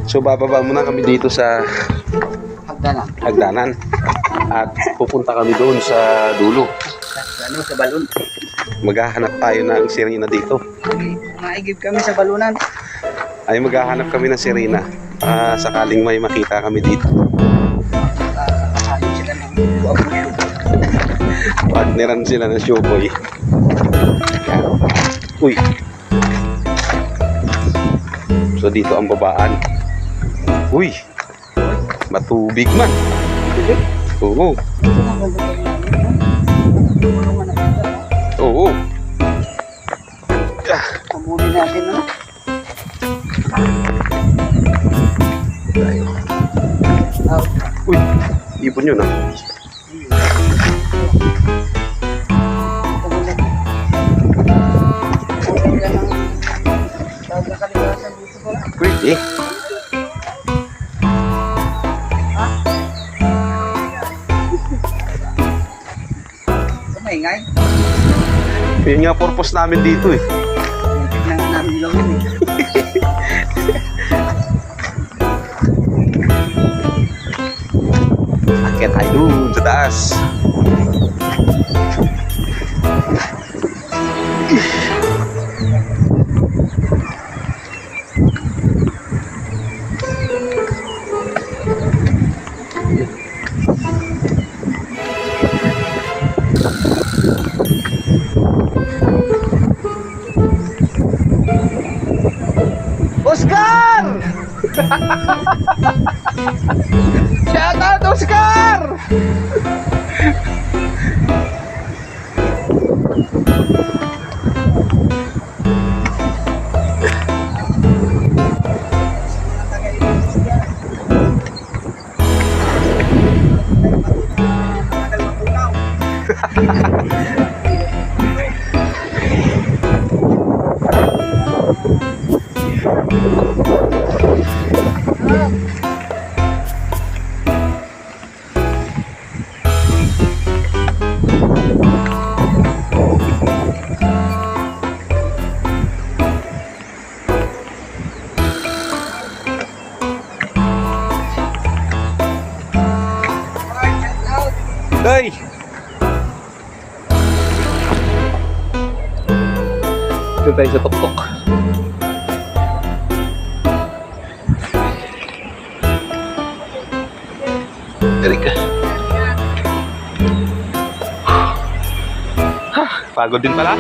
So bababa muna kami dito sa hagdanan at pupunta kami doon sa dulo. Sa balon. Maghahanap tayo ng sirena dito. Maigib kami sa balunan. Ay maghahanap kami ng sirena. Sakaling may makita kami dito. Partneran sila ng showboy. Uy. So dito ang babaan. Uy. Matubig man. Oo. Oo. Pamuli natin, no? Uy. Ibon yun, ah. Pwede. Maingay. Yun nga purpose namin dito eh. Tignan namin gawin eh. Akit tayo dun sa taas. Oscar! Shout out, Oscar! Day! Ito tayo sa tuktok. Dari ka. Pagod din pala.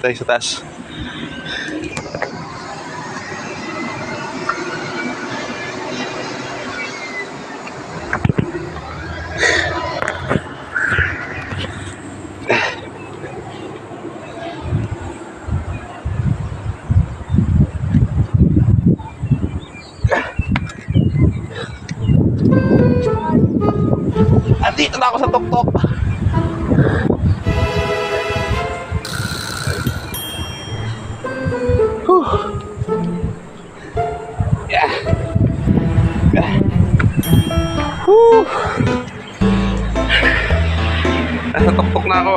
Tayo sa taas. Andito na ako sa tuktok. Yeah. Yeah. Nasa tuktok na ako.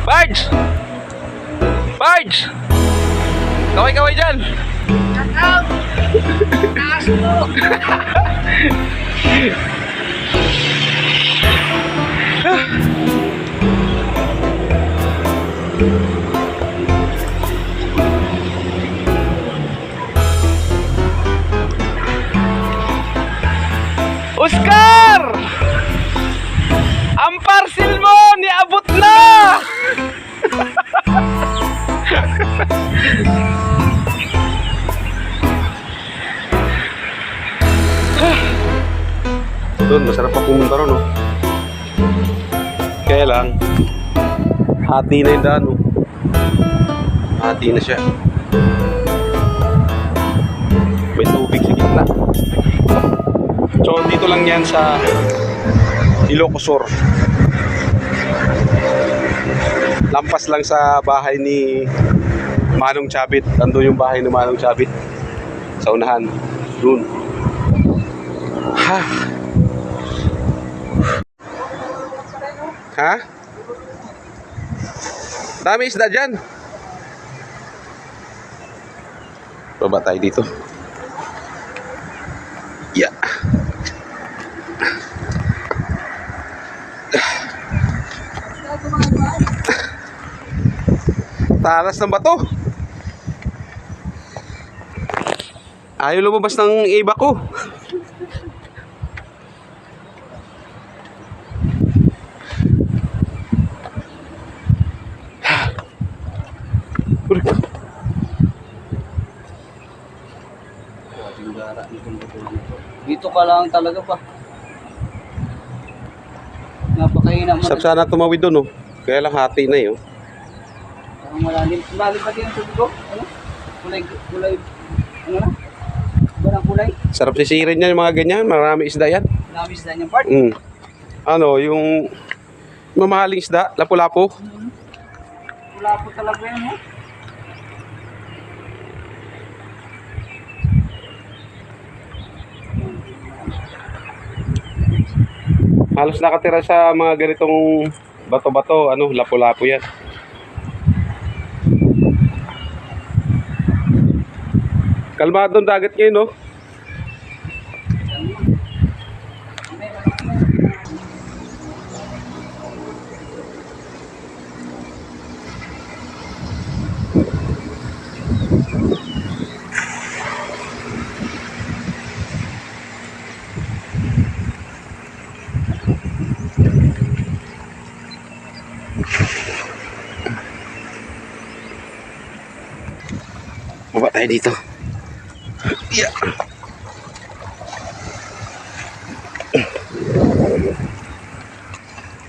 Barge! Barge! Kaway-kaway dyan! Shout out! Taas mo! Oscar! Ang parcel mo niabot na! Doon, masarap pa pumunta ron, no? Kaya lang, hati na yung daan, no? Hati na siya. May tubig sa gitna. So, dito lang yan sa Ilocos Sur. Lampas lang sa bahay ni Manong Chabit. Nandun yung bahay ni Manong Chabit. Sa unahan. Doon. Ha? Ha? Dami isda dyan. Baba tayo dito. Yeah. Talas ng bato. Ayaw lumabas ng iba ko. Dito ka lang talaga pa. Napakahina mo. Sab sana tumawid doon, oh. Kaya lang hati na yun. Parang malalim. Malalim pa din ang tubig ko. Ano? Kulay. Ano na? Walang kulay. Sarap sisirin yan yung mga ganyan. Marami isda yan. Dami isda niyang part. Ano, yung mamahaling isda, lapu-lapu. Wala po talaga yan, ha? Halos nakatira sa mga ganitong bato-bato, ano, lapu-lapu yan. Kalmadong dagat ngayon, no? Baba tayo dito. Yeah.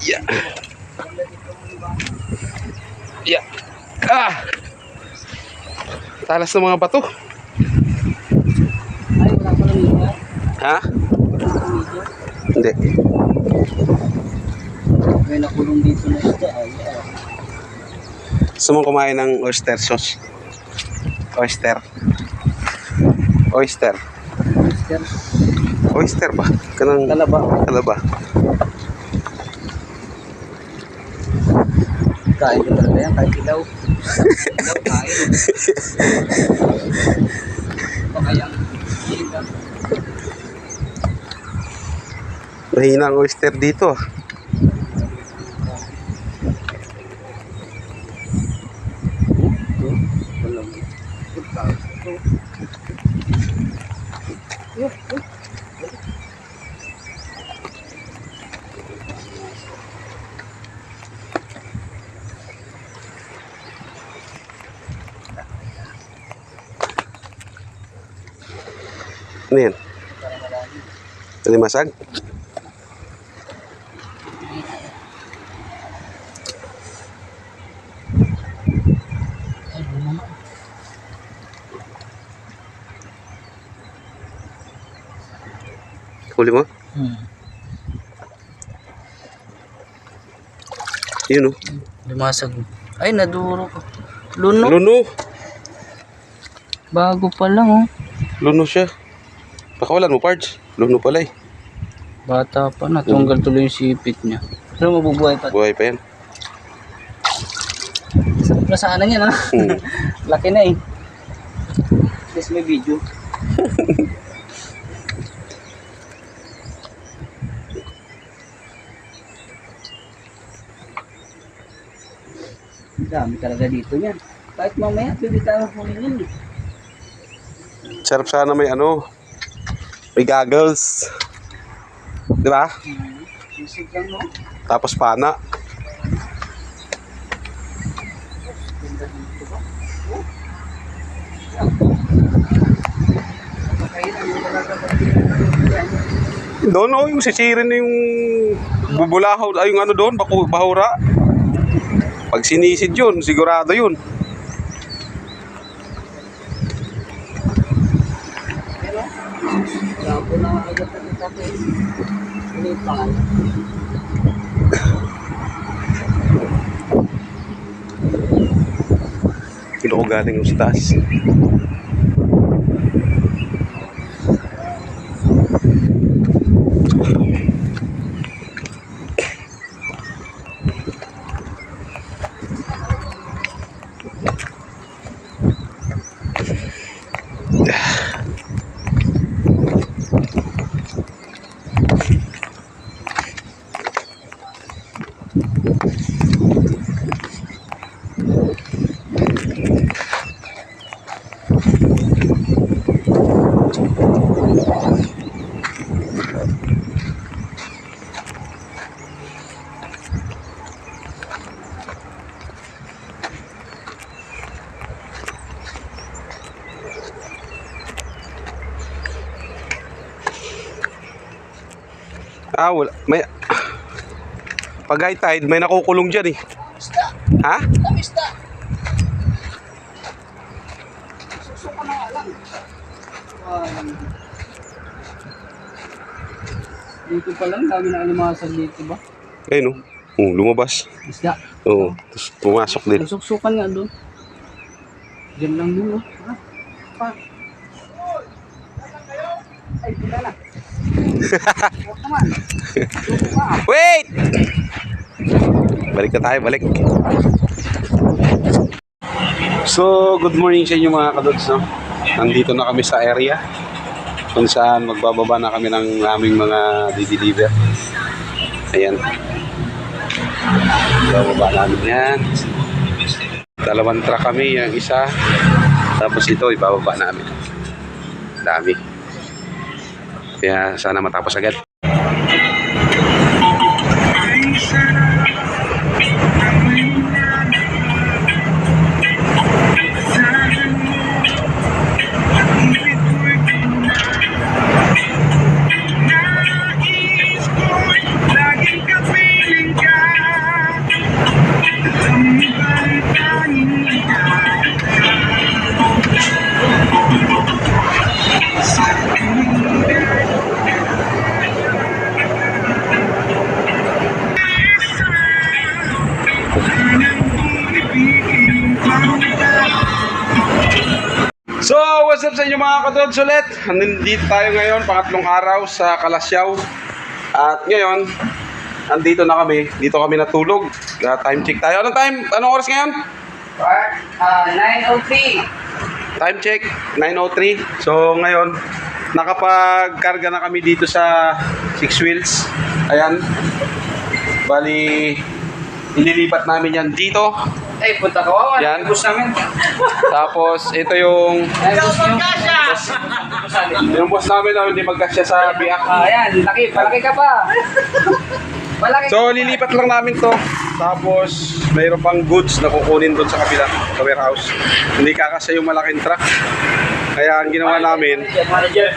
Yeah. Yeah. Ah! Talas ng mga bato. Ay, wala pa lang yun, ha? Ha? Hindi. May nakulong dito na isda. Ay, Gusto mong kumain ng oyster sauce? Oyster. Oyster. Mister. Oyster ba? Kanang Talaba. talaba. Kain ko talaga yan. Kahit ilaw. Ilaw, kain. Baka yung hilang. Mahina ang oyster dito. Ano yan? Talimasag? Huli mo? Yun, oh. Lumasag. Ay, naduro ko. Luno. Luno. Bago pa lang, oh. Luno siya. Pakawalan mo, Pards. Luno pala eh. Bata pa, natunggal tuloy yung sipit niya. Pero mabubuhay pa. Buhay pa yan. Sarap na sana niya, ha? Laki na eh. At least may video. Dami talaga dito yan. Kahit mamaya, pwede tayo hulingin eh. Sarap sana may ano. May goggles. Di ba? Isig lang, no? Tapos pana. Ganda dito ba? Doon, oh, yung sisirin na yung bubulahaw. Ay, yung ano doon, bahura. Pag sinisid yun, sigurado yun. Pero, wala po na agad Maliit pa nga. Pilo ko galing yung sa taas. Ah, wala. May... Pag high tide, may nakukulong dyan eh. Isda! Ha? Ang isda! Susuka na nga lang. Dito pa lang, dami na alimasag dito ba? Ayun oh. Oh, lumabas. Isda. Oo. Tapos pumasok din. Susuksukan nga doon. Diyan lang dun, oh. Ha? Pa. Ay, pila na. Huwag naman. Susuka. Wait! Balik na tayo, balik. So, good morning sa inyo mga kadods, no? Nandito na kami sa area kung saan magbababa na kami ng aming mga di-deliver. Ayan. Bababa namin yan. Dalawang truck kami, yung isa. Tapos ito, ibababa namin. Dami. Kaya sana matapos agad. So, what's up sa inyo mga kadods ulit? Nandito tayo ngayon, pangatlong araw sa Kalasyaw. At ngayon, nandito na kami. Dito kami natulog. Time check tayo. Anong time? Anong oras ngayon? 9:03. Time check, 9:03. So, ngayon, nakapagkarga na kami dito sa 6 wheels. Ayan. Bali, ililipat namin yan dito. Ay, punta ka wawan. Yan. Bus namin. Tapos, ito yung... Yung boss namin na hindi magkasya sa biyak. Ayan, laki. Palaki ka pa. Palaki So, lilipat lang namin to. Tapos, mayroon pang goods na kukunin doon sa kabila, sa warehouse. Hindi kakasya yung malaking truck. Kaya ang ginawa namin, Manager.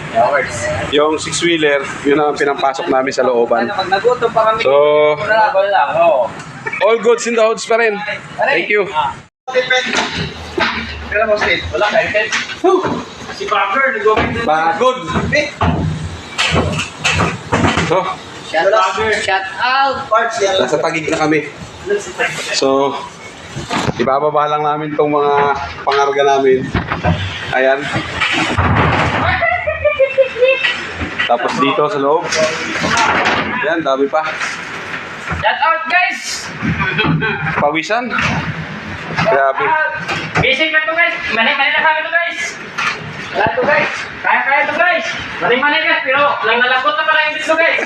yung 6-wheeler, yun ang pinampasok namin sa looban. Pag nagutom pa kami. So, Wala lang. Oo. all goods in the hoods pa rin. Thank you. Kaya mo, Steve. Wala kayo, Ted. Si Parker, nag-comment din. Pagod. So, Shout out. nasa Tagig na kami. So, ibababa lang namin tong mga pangarga namin. Ayan. Tapos dito sa loob. Ayan, dami pa. Shout out, guys. Pawisan. Grabe. Basic na to guys. Mali-mali na kami to guys. Wala to, guys. Kaya to guys. Mali-mali guys. Pero lang nalakot na pala yung video guys.